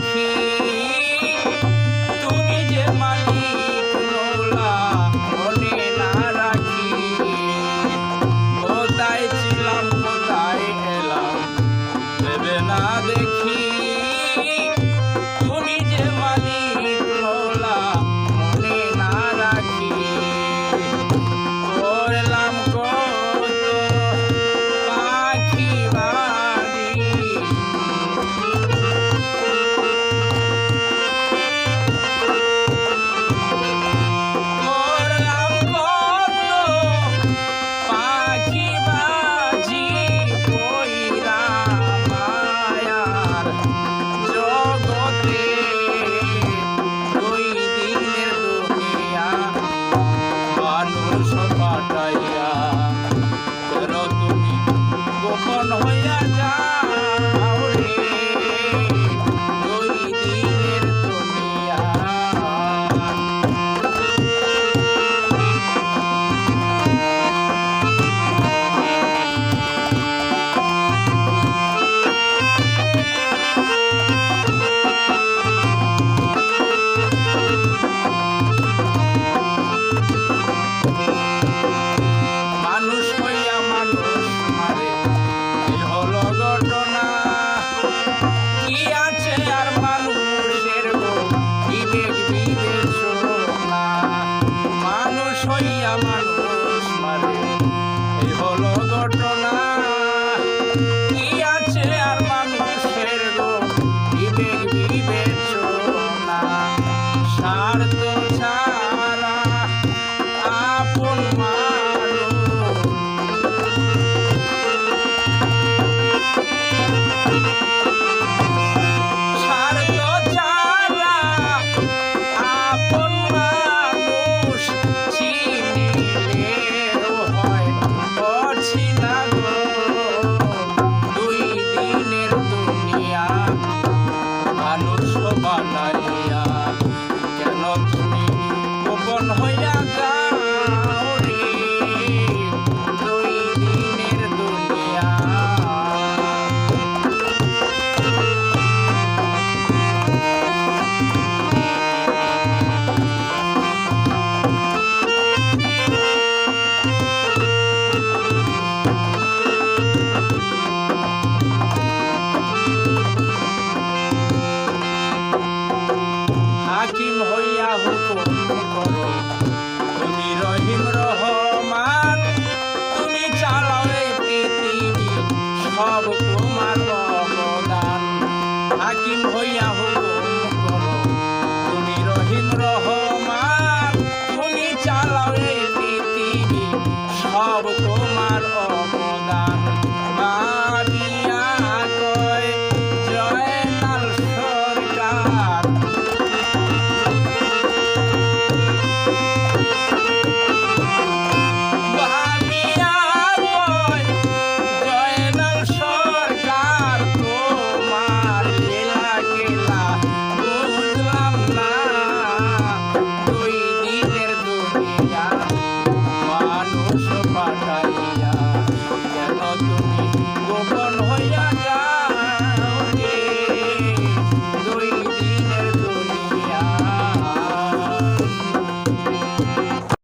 দেখি তুমি যে মালিক মৌলা মনে না রাখি কোথায় ছিলাম কোথায় এলাম ভেবে না দেখি তুমি যে মালিক মৌলা মনে না রাখি করলাম কত পাখি বাড়ি করলাম কত পাখি বাজি কইরা মায়ার জগতে দুই দিনের দুনিয়া মানুষ পাঠাইয়া কেন তুমি গোপন হইয়া যাও রে দুই দিনের দুনিয়া মানুষ হইয়া মানুষ মারে এই হলো ঘটনা কি আছে আর মানুষের গো বিবেক বিবেচনা মানুষ হইয়া মানুষ মারে এই হলো ঘটনা কি আছে আর মানুষের গো বিবেক বিবেচনা স্বার্থ ছাড়া আপন মানুষ স্বার্থ ছাড়া আপন মানুষ চিনিলেও হয় অচিনা গো দুই দিনের দুনিয়া মানুষ বানাইয়া কেন তুমি গোপন হইয়া যাও রে দুই দিনের দুনিয়া হাকিম হইয়া হুকুম করো